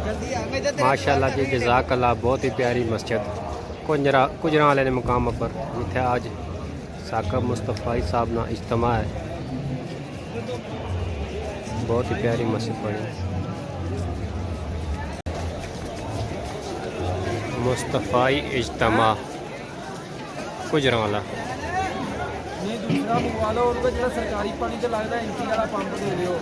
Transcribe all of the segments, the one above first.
माशाल्लाह जी, जज़ाकल्लाह। बहुत ही प्यारी मस्जिद कुजरा वाले मुकाम पर जिथे आज साकब मुस्तफ़ा साहब ना इज्तमा है। बहुत ही प्यारी मस्जिद बनी मुस्तफ़ा इज्तमा कुजरा वाला। दूसरा मंगवा लो, उनका जो सरकारी पानी तो लगता है इंची वाला पंप दे दियो।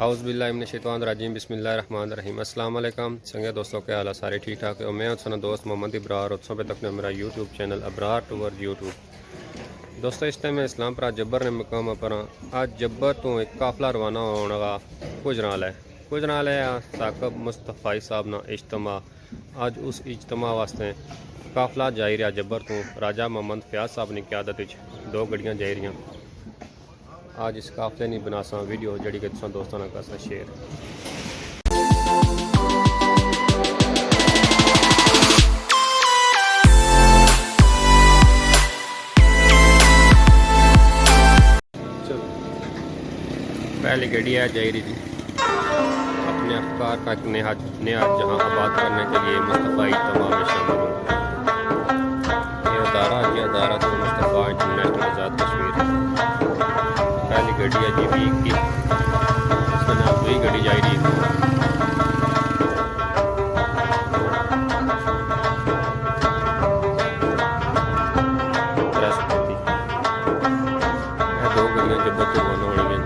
औज़ुबिल्लाहिमिनश्शैतानिर्रजीम बिस्मिल्लाहिर्रहमानिर्रहीम। अस्सलाम वालेकुम संगे दोस्तों, क्या हाल है? सारे ठीक ठाक है। मैं सुना दोस्त मोहम्मद इब्रार और सब तक ने मेरा यूट्यूब चैनल अब्रार टूवर यूट्यूब। दोस्तों, इस टाइम मैं इस्लामपुर जब्बर ने मुकाम पर आज जब्बर तो एक काफिला रवाना होने का कुजराल है साकब मुस्तफ़ा साहब ना इज्तमा। आज उस इज्तमा वास्ते काफिला जाई रहा जब्बर तो राजा मोहम्मद फयाज साहब ने क्यादत 2 गड्डियां जाई रही। आज इस काफले नहीं बना सा वीडियो जड़ी के तुम दोस्तों का सा शेयर। पहली गड्डी है जाई रही थी अपने अफकार का नया जहां आबाद करने के लिए मुस्तफ़ा इज्तमा में शामिल हूँ। ये अदारा तो मुस्तफ़ा इंटरनेशनल आज़ाद कश्मीर है। पहली गड्डी है जी वीक की, इसमें आप वही गड्डी जा रही है। दो गड्डियाँ जब तक रवाना हो रही हैं।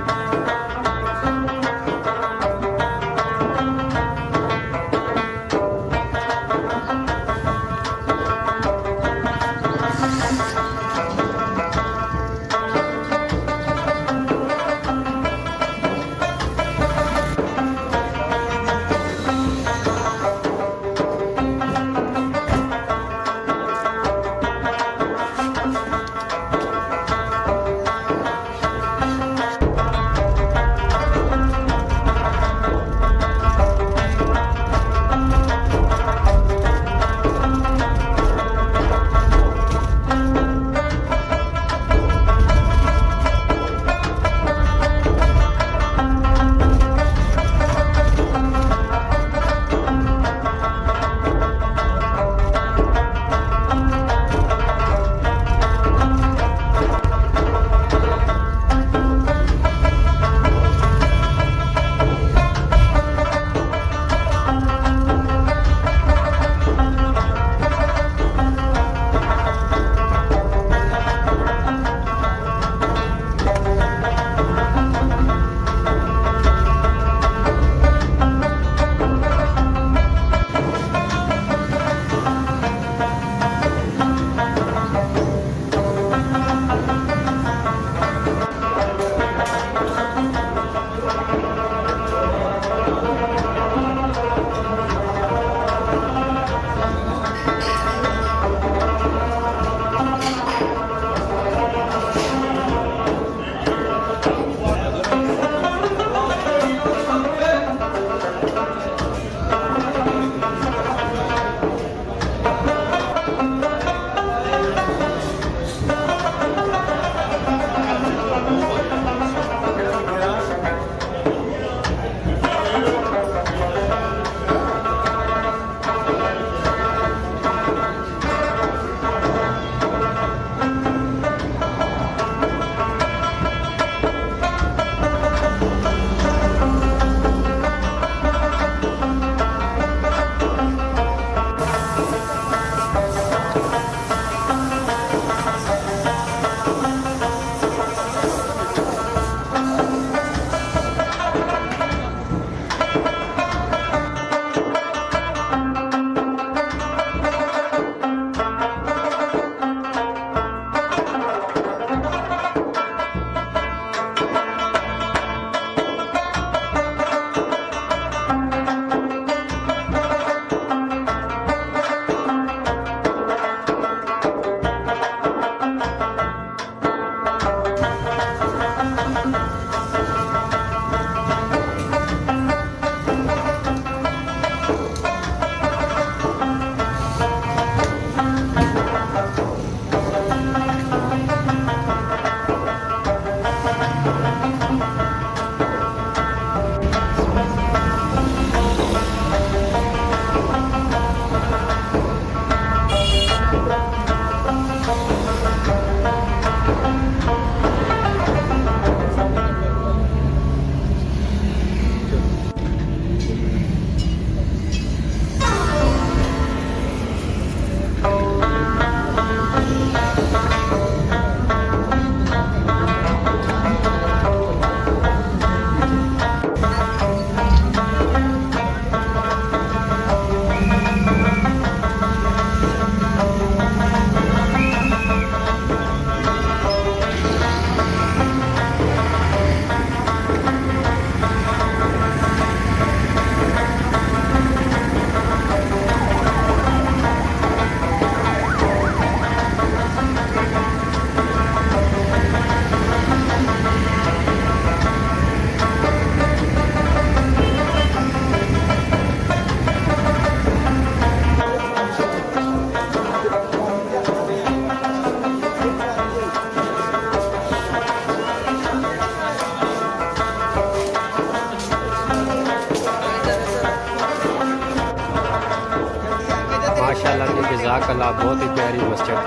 जज़ाकल्लाह, बहुत ही प्यारी मस्जिद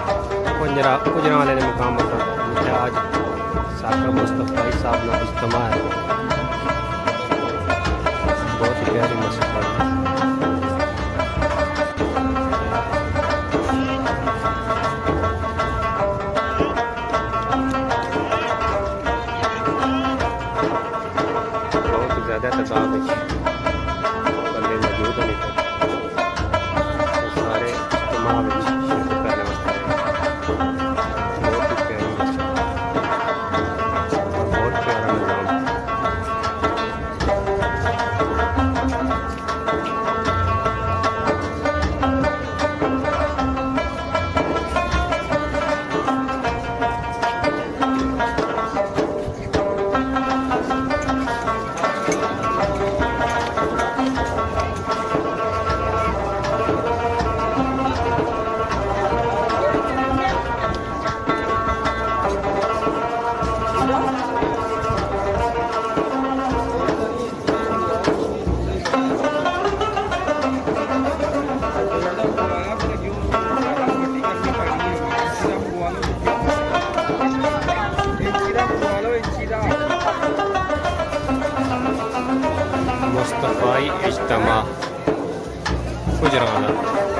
गुजरा वाले ने मुकाम पर आज साकर मुस्तफ़ा साहब ना इज्तिमा है। बहुत ही प्यारी मस्जिद है। बहुत ही ज़्यादा तदाब है, बंदे मौजूद नहीं थे, सारे इज्तिमा में शिरकत करने वास्ते आए। बहुत ही प्यारी मस्जिद, बहुत प्यारा निज़ाम। मुस्तफ़ाई इज्तिमा गुजरावाला।